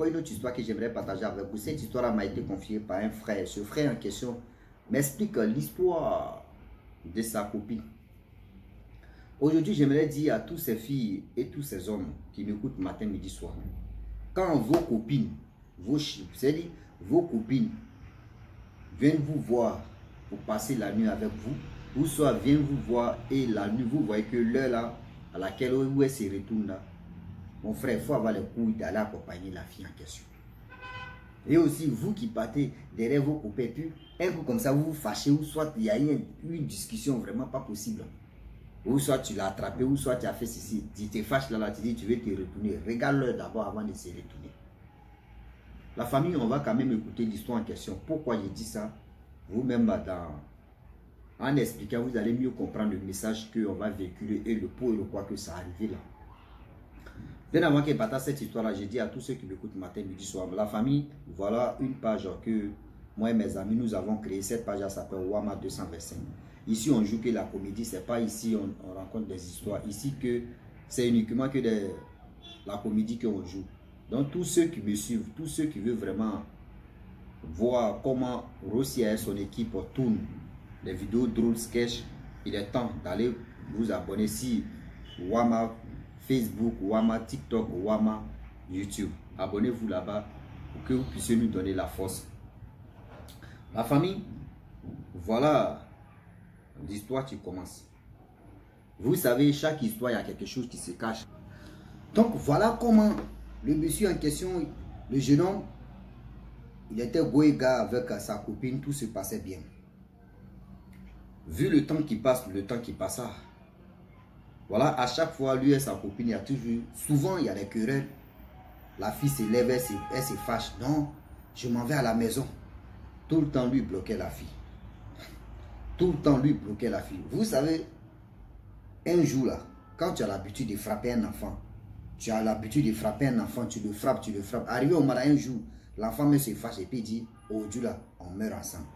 Une autre histoire que j'aimerais partager avec vous. Cette histoire m'a été confiée par un frère. Ce frère en question m'explique l'histoire de sa copine. Aujourd'hui, j'aimerais dire à toutes ces filles et tous ces hommes qui m'écoutent matin, midi, soir. Quand vos copines, vos copines viennent vous voir pour passer la nuit avec vous, ou soit viennent vous voir et la nuit, vous voyez que l'heure là, à laquelle où elle se retourne là, mon frère, il faut avoir le couilles d'aller accompagner la fille en question. Et aussi, vous qui partez derrière vos copains, un coup comme ça, vous vous fâchez, ou soit il y a une discussion vraiment pas possible. Ou soit tu l'as attrapé, ou soit tu as fait ceci. Tu te fâches là, tu dis tu veux te retourner. Regarde-le d'abord avant de se retourner. La famille, on va quand même écouter l'histoire en question. Pourquoi je dis ça? Vous-même, en expliquant, vous allez mieux comprendre le message qu'on va véhiculer et le pour et le quoi que ça arrive là. Bien avant que partage cette histoire-là, j'ai dit à tous ceux qui m'écoutent matin, midi, soir, la famille, voilà une page que moi et mes amis, nous avons créé. Cette page s'appelle Wama 225. Ici, on joue que la comédie, c'est pas ici, on rencontre des histoires. Ici, que c'est uniquement que la comédie qu'on joue. Donc, tous ceux qui me suivent, tous ceux qui veulent vraiment voir comment Rossi et son équipe tournent les vidéos drôles, sketch, il est temps d'aller vous abonner si Wama Facebook, Wama, TikTok, Wama, YouTube. Abonnez-vous là-bas pour que vous puissiez nous donner la force. La famille, voilà l'histoire qui commence. Vous savez, chaque histoire, il y a quelque chose qui se cache. Donc, voilà comment le monsieur en question, le jeune homme, il était beau et gars avec sa copine, tout se passait bien. Vu le temps qui passe, le temps qui passa, voilà, à chaque fois, lui et sa copine, il y a toujours, souvent il y a des querelles. La fille se lève, elle se fâche. Non, je m'en vais à la maison. Tout le temps, lui bloquait la fille. Tout le temps, lui bloquait la fille. Vous savez, un jour là, quand tu as l'habitude de frapper un enfant, tu as l'habitude de frapper un enfant, tu le frappes, tu le frappes. Arrivé au mariage un jour, l'enfant me se fâche et puis il dit, oh Dieu là, on meurt ensemble.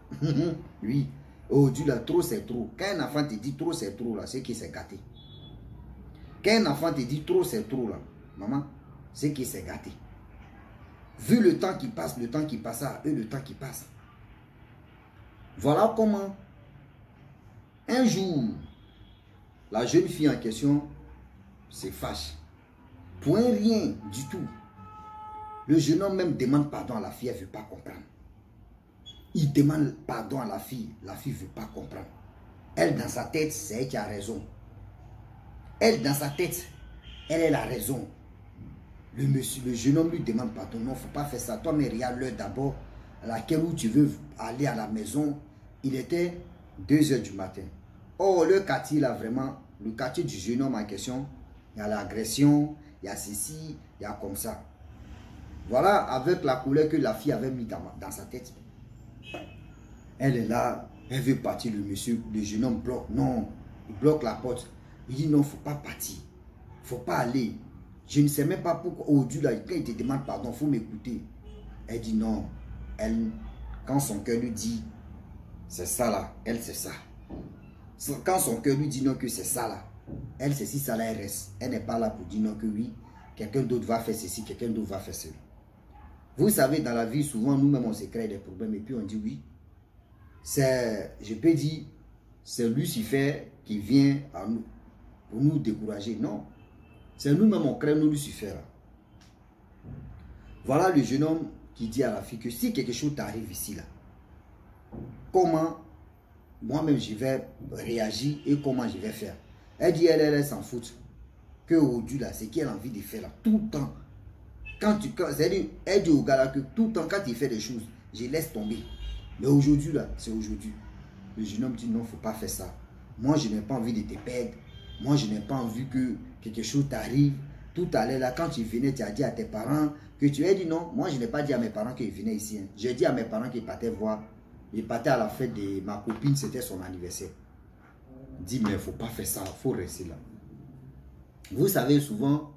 Oui, oh Dieu là, trop c'est trop. Quand un enfant te dit trop c'est trop là, c'est qu'il s'est gâté. Quand un enfant te dit trop c'est trop là, maman, c'est qu'il s'est gâté. Vu le temps qui passe, le temps qui passe, et le temps qui passe. Voilà comment, un jour, la jeune fille en question se fâche. Pour un rien du tout. Le jeune homme même demande pardon à la fille, elle ne veut pas comprendre. Il demande pardon à la fille ne veut pas comprendre. Elle, dans sa tête, c'est elle qui a raison. Elle, dans sa tête, elle a raison. Le jeune homme lui demande pardon. Non, il ne faut pas faire ça. Toi, mais regarde-le d'abord. À laquelle où tu veux aller à la maison. Il était 2 h du matin. Oh, le quartier là, vraiment, le quartier du jeune homme en question, il y a l'agression, il y a ceci, il y a comme ça. Voilà, avec la couleur que la fille avait mis dans sa tête. Elle est là, elle veut partir, le jeune homme bloque. Non, il bloque la porte. Il dit non, il ne faut pas partir. Il ne faut pas aller. Je ne sais même pas pourquoi. Oh Dieu, là, quand il te demande pardon, il faut m'écouter. Elle dit non. Elle, quand son cœur lui dit, c'est ça là, elle c'est ça. Quand son cœur lui dit non que c'est ça là, elle c'est si ça là, elle reste. Elle n'est pas là pour dire non que oui, quelqu'un d'autre va faire ceci, quelqu'un d'autre va faire cela. Vous savez, dans la vie, souvent nous-mêmes on se crée des problèmes et puis on dit oui. C'est, je peux dire, c'est Lucifer qui vient à nous pour nous décourager. Non. C'est nous-mêmes, on crée nous Lucifer. Là. Voilà le jeune homme qui dit à la fille que si quelque chose t'arrive ici, là, comment moi-même je vais réagir et comment je vais faire. Elle dit, elle s'en fout. Que aujourd'hui, là, c'est qu'elle a envie de faire là, tout le temps. Elle dit au gars là que tout le temps, quand il fait des choses, je laisse tomber. Mais aujourd'hui, là, c'est aujourd'hui. Le jeune homme dit, non, il ne faut pas faire ça. Moi, je n'ai pas envie de te perdre. Moi, je n'ai pas envie que quelque chose t'arrive. Tout à l'heure, là, quand tu venais, tu as dit à tes parents que tu as dit non. Moi, je n'ai pas dit à mes parents qu'ils venaient ici. Hein. J'ai dit à mes parents qu'ils partaient voir. Ils partaient à la fête de ma copine, c'était son anniversaire. Dis, mais il ne faut pas faire ça, il faut rester là. Vous savez, souvent,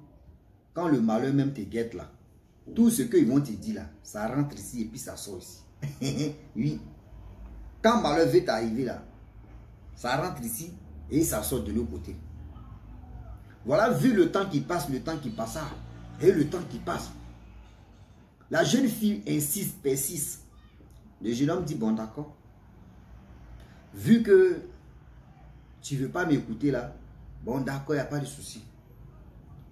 quand le malheur même te guette là, tout ce qu'ils vont te dire là, ça rentre ici et puis ça sort ici. Oui. Quand le malheur veut t'arriver là, ça rentre ici et ça sort de l'autre côté. Voilà, vu le temps qui passe, le temps qui passa, et le temps qui passe. La jeune fille insiste, persiste. Le jeune homme dit, bon d'accord. Vu que tu ne veux pas m'écouter là, bon d'accord, il n'y a pas de souci.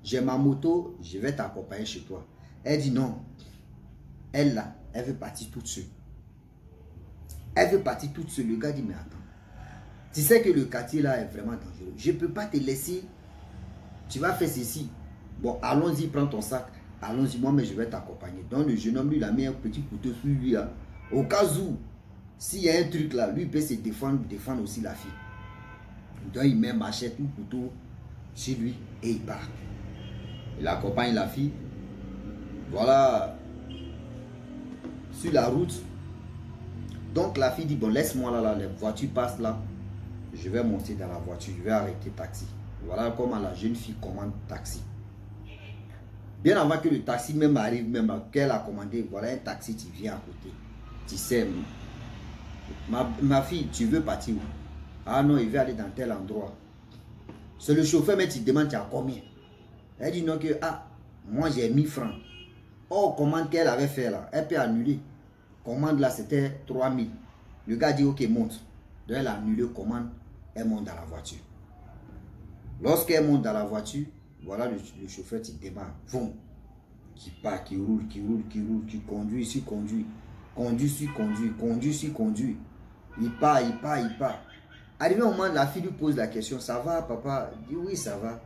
J'ai ma moto, je vais t'accompagner chez toi. Elle dit non. Elle là, elle veut partir toute seule. Elle veut partir toute seule. Le gars dit, mais attends. Tu sais que le quartier là est vraiment dangereux. Je ne peux pas te laisser. Tu vas faire ceci. Bon, allons-y, prends ton sac. Allons-y, moi, mais je vais t'accompagner. Donc, le jeune homme, lui, il a mis un petit couteau sur lui. Là. Au cas où, s'il y a un truc là, lui, il peut se défendre aussi la fille. Donc, il met machette ou couteau sur lui et il part. Il accompagne la fille. Voilà. Sur la route. Donc, la fille dit, bon, laisse-moi là, les voitures passent là. Je vais monter dans la voiture, je vais arrêter taxi. Voilà comment la jeune fille commande taxi. Bien avant que le taxi même arrive, même qu'elle a commandé, voilà un taxi, tu viens à côté. Tu sais, ma fille, tu veux partir où? Ah non, il veut aller dans tel endroit. C'est le chauffeur, mais tu demandes, tu as combien? Elle dit non que, ah, moi j'ai 1000 francs. Oh, commande qu'elle avait fait là, elle peut annuler. Commande là, c'était 3000. Le gars dit, ok, monte. Donc elle a annulé commande, elle monte dans la voiture. Lorsqu'elle monte dans la voiture, voilà le chauffeur qui démarre. Boum. Qui part, qui roule, qui conduit, sur conduit. Conduit, sur conduit, conduit, sur conduit. Il part. Arrivé au moment, la fille lui pose la question, ça va papa? Il dit oui, ça va.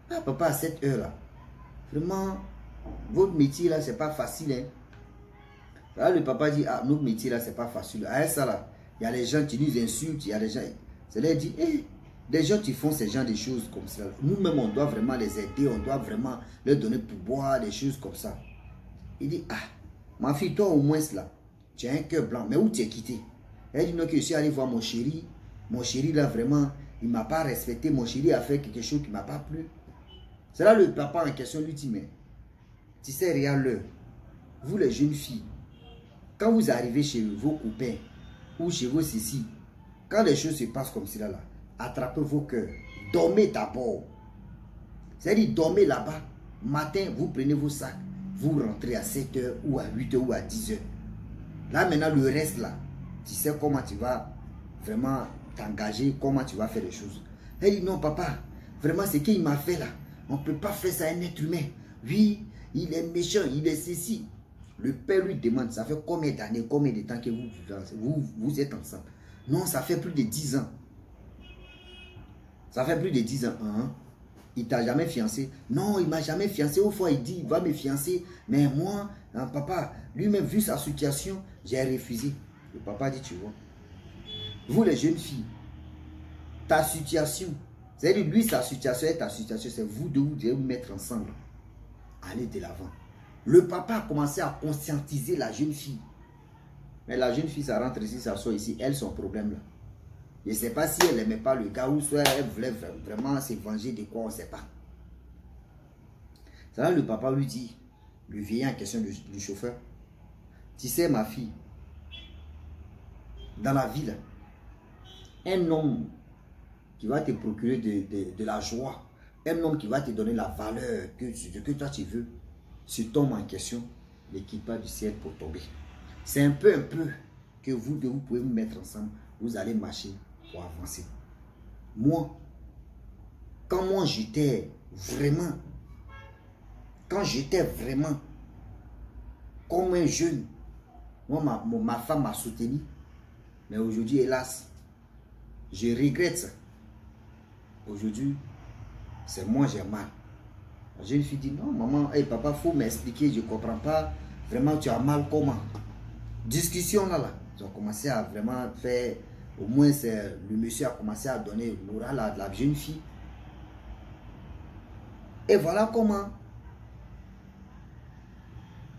Ah papa, à cette heure-là, vraiment, votre métier là, c'est pas facile. Hein? Là, le papa dit, ah, notre métier là, c'est pas facile. Ah, ça là, il y a les gens qui nous insultent, il y a les gens, ça leur dit, hé, des gens qui font ces gens de choses comme ça. Nous-mêmes, on doit vraiment les aider, on doit vraiment leur donner pour boire, des choses comme ça. Il dit, ah, ma fille, toi au moins là, tu as un cœur blanc, mais où tu es quitté? Elle dit, non, que je suis allé voir mon chéri là, vraiment, il ne m'a pas respecté, mon chéri a fait quelque chose qui ne m'a pas plu. C'est là le papa en question lui dit, mais, tu sais, regarde l'heure, vous les jeunes filles, quand vous arrivez chez vos copains, ou chez vos ceci, quand les choses se passent comme cela là, attrapez vos cœurs. Dormez d'abord. C'est-à-dire, dormez là-bas. Matin, vous prenez vos sacs. Vous rentrez à 7h ou à 8h ou à 10h. Là, maintenant, le reste là, tu sais comment tu vas vraiment t'engager, comment tu vas faire les choses. Elle dit, non, papa, vraiment, ce qu'il m'a fait là, on ne peut pas faire ça à un être humain. Oui, il est méchant, il est ceci. Le père lui demande, ça fait combien d'années, combien de temps que vous êtes ensemble? Non, ça fait plus de 10 ans. Ça fait plus de 10 ans. Hein? Il t'a jamais fiancé? Non, il m'a jamais fiancé. Au fois, il dit, il va me fiancer. Mais moi, hein, papa, lui-même, vu sa situation, j'ai refusé. Le papa dit, tu vois, vous les jeunes filles, ta situation, c'est-à-dire lui, sa situation et ta situation, c'est vous deux, vous devez vous mettre ensemble. Allez de l'avant. Le papa a commencé à conscientiser la jeune fille. Mais la jeune fille, ça rentre ici, ça sort ici. Elle, son problème là. Je ne sais pas si elle n'aimait pas le gars ou soit elle voulait vraiment se venger de quoi, on ne sait pas. C'est là le papa lui dit, le vieillard en question du chauffeur, tu sais ma fille, dans la ville, un homme qui va te procurer de la joie, un homme qui va te donner la valeur que toi tu veux, ce homme en question ne quitte pas du ciel pour tomber. C'est un peu que vous deux vous pouvez vous mettre ensemble, vous allez marcher pour avancer. Moi, quand moi j'étais vraiment, comme un jeune, moi ma femme m'a soutenu, mais aujourd'hui hélas, je regrette ça. Aujourd'hui, c'est moi j'ai mal. La jeune fille dit non maman, hey, papa, faut m'expliquer, je ne comprends pas, vraiment tu as mal comment? Discussion là, ils ont commencé à vraiment faire. Au moins, le monsieur a commencé à donner l'oral à la jeune fille. Et voilà comment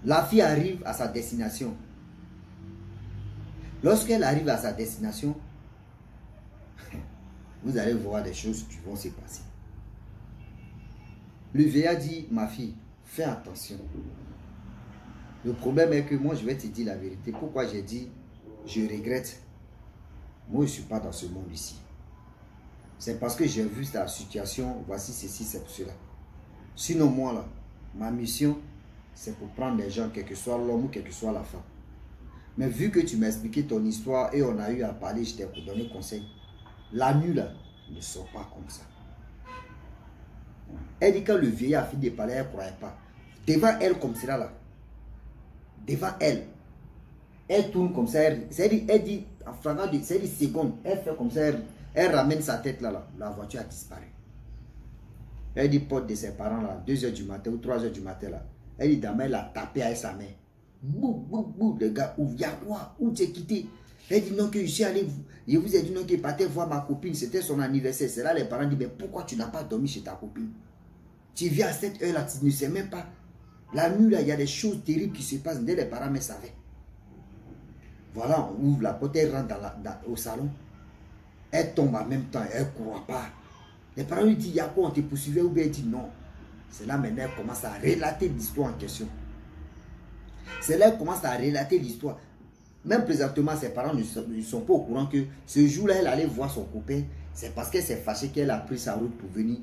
la fille arrive à sa destination. Lorsqu'elle arrive à sa destination, vous allez voir des choses qui vont se passer. Le vieillard dit, ma fille, fais attention. Le problème est que moi, je vais te dire la vérité. Pourquoi j'ai dit, je regrette. Moi, je ne suis pas dans ce monde ici. C'est parce que j'ai vu ta situation, voici ceci, c'est pour cela. Sinon, moi, là, ma mission, c'est pour prendre les gens, quel que soit l'homme ou quel que soit la femme. Mais vu que tu m'as expliqué ton histoire et on a eu à parler, je t'ai donné conseil. La nuit là, ne sort pas comme ça. Elle dit quand le vieillard a fini de parler, elle ne croyait pas. Devant elle comme cela là, devant elle, elle tourne comme ça, elle dit, en fragment de 10 secondes, elle fait comme ça, elle ramène sa tête là, la voiture a disparu. Elle dit porte de ses parents là, 2 h du matin ou 3 h du matin là. Elle dit dame, elle a tapé avec sa main. Bou, bou, bou, les gars, où y a quoi? Où tu es quitté? Elle dit non que je suis allé, je vous ai dit non qu'il partait voir ma copine, c'était son anniversaire. C'est là les parents disent mais pourquoi tu n'as pas dormi chez ta copine? Tu viens à cette heure là, tu ne sais même pas. La nuit là, il y a des choses terribles qui se passent, dès les parents me savaient. Voilà, on ouvre la porte, elle rentre au salon. Elle tombe en même temps, elle ne croit pas. Les parents lui disent, il y a quoi, on te poursuivait ou bien elle dit non. C'est là maintenant elle commence à relater l'histoire en question. C'est là qu'elle commence à relater l'histoire. Même présentement, ses parents ne sont pas au courant que ce jour-là, elle allait voir son copain. C'est parce qu'elle s'est fâchée qu'elle a pris sa route pour venir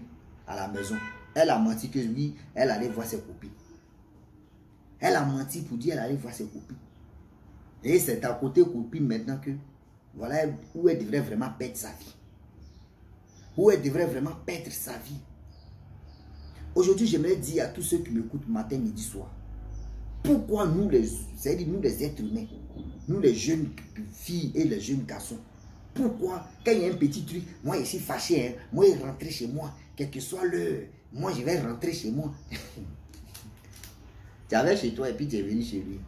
à la maison. Elle a menti que oui, elle allait voir ses copines. Elle a menti pour dire qu'elle allait voir ses copines. Et c'est à côté copine maintenant que, voilà où elle devrait vraiment perdre sa vie. Où elle devrait vraiment perdre sa vie. Aujourd'hui, j'aimerais dire à tous ceux qui m'écoutent matin, midi, soir. Pourquoi nous c'est-à-dire nous les êtres humains, nous les jeunes filles et les jeunes garçons, pourquoi quand il y a un petit truc, moi je suis fâché, hein, moi je rentre chez moi, quel que soit l'heure, moi je vais rentrer chez moi. Tu avais chez toi et puis tu es venu chez lui.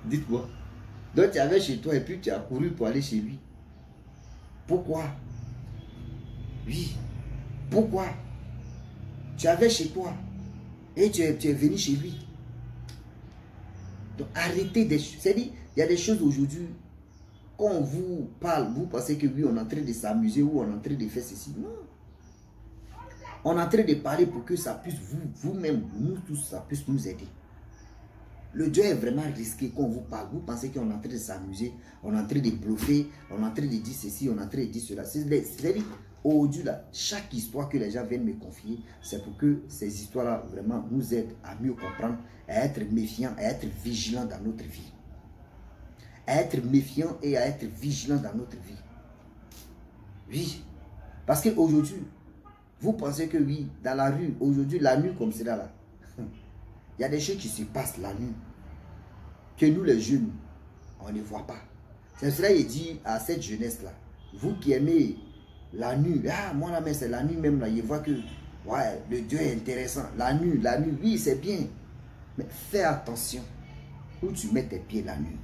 Dites-moi. Donc tu avais chez toi et puis tu as couru pour aller chez lui. Pourquoi? Oui. Pourquoi? Tu avais chez toi et tu es venu chez lui. Donc arrêtez des choses. C'est-à-dire, il y a des choses aujourd'hui, quand on vous parle, vous pensez que oui, on est en train de s'amuser ou on est en train de faire ceci. Non. On est en train de parler pour que ça puisse vous-même, nous tous, ça puisse nous aider. Le Dieu est vraiment risqué quand on vous parle. Vous pensez qu'on est en train de s'amuser, on est en train de bluffer, on est en train de dire ceci, on est en train de dire cela. C'est-à-dire, aujourd'hui, là, chaque histoire que les gens viennent me confier, c'est pour que ces histoires-là vraiment nous aident à mieux comprendre, à être méfiants, à être vigilants dans notre vie. À être méfiants et à être vigilants dans notre vie. Oui. Parce qu'aujourd'hui, vous pensez que oui, dans la rue, aujourd'hui, la nuit comme cela, là, il y a des choses qui se passent la nuit, que nous les jeunes, on ne voit pas. C'est cela qu'il dit à cette jeunesse-là, vous qui aimez la nuit, ah, moi là, mais c'est la nuit même, là, je vois que, ouais, le Dieu est intéressant. La nuit, oui, c'est bien. Mais fais attention où tu mets tes pieds la nuit.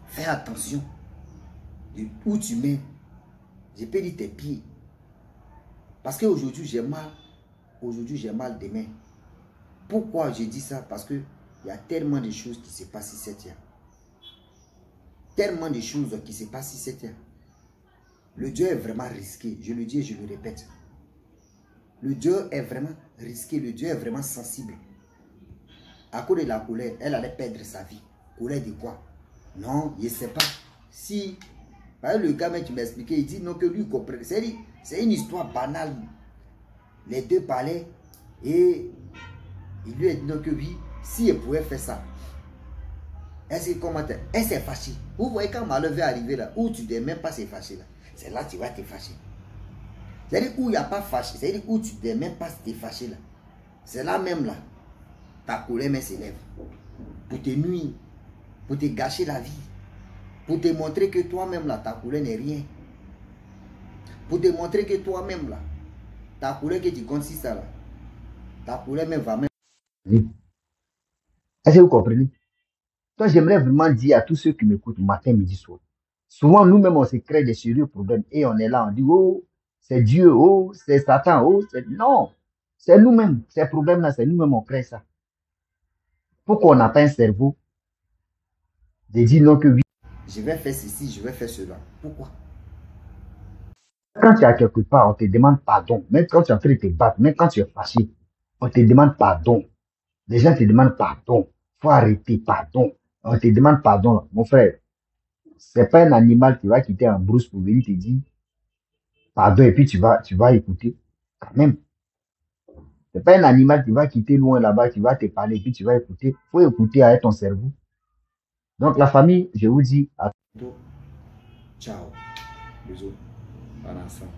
Fais attention de où tu mets, je peux dire tes pieds. Parce qu'aujourd'hui, j'ai mal. Aujourd'hui, j'ai mal demain. Pourquoi je dis ça? Parce qu'il y a tellement de choses qui se passent ici. Tellement de choses qui se passent ici. Le Dieu est vraiment risqué. Je le dis et je le répète. Le Dieu est vraiment risqué. Le Dieu est vraiment sensible. À cause de la colère, elle allait perdre sa vie. Colère de quoi? Non, je ne sais pas. Si, le gars qui m'a expliqué, il dit non que lui comprenne. C'est une histoire banale. Les deux parlaient et il lui a dit non que oui, si elle pouvait faire ça. Elle s'est fâchée. Vous voyez quand malheur va arriver là, où tu ne t'es même pas se fâcher là. C'est là que tu vas te fâcher. C'est-à-dire où il n'y a pas fâché. C'est-à-dire où tu ne t'es même pas te fâcher là. C'est là même là. Ta colère mais s'élève. Pour te nuire. Pour te gâcher la vie. Pour te montrer que toi-même là, ta colère n'est rien. Pour te montrer que toi-même là, ta colère que tu consistes là, ta colère même va même. Est-ce que vous comprenez? Donc j'aimerais vraiment dire à tous ceux qui m'écoutent matin, midi, soir. Souvent nous-mêmes on se crée des sérieux problèmes et on est là, on dit oh, c'est Dieu, oh, c'est Satan, oh, c'est... Non, c'est nous-mêmes, ces problèmes-là, c'est nous-mêmes on crée ça. Pourquoi on n'a pas un cerveau de dire non que oui, je vais faire ceci, je vais faire cela. Pourquoi? Quand tu es quelque part, on te demande pardon. Même quand tu es en train de te battre, même quand tu es fâché, on te demande pardon. Les gens te demandent pardon. Il faut arrêter, pardon. On te demande pardon. Mon frère, c'est pas un animal qui va quitter en brousse pour venir te dire pardon et puis tu vas écouter. Quand même. C'est pas un animal qui va quitter loin là-bas, qui va te parler, et puis tu vas écouter. Il faut écouter avec ton cerveau. Donc la famille, je vous dis à bientôt. Ciao. Bisous. Bon ensemble.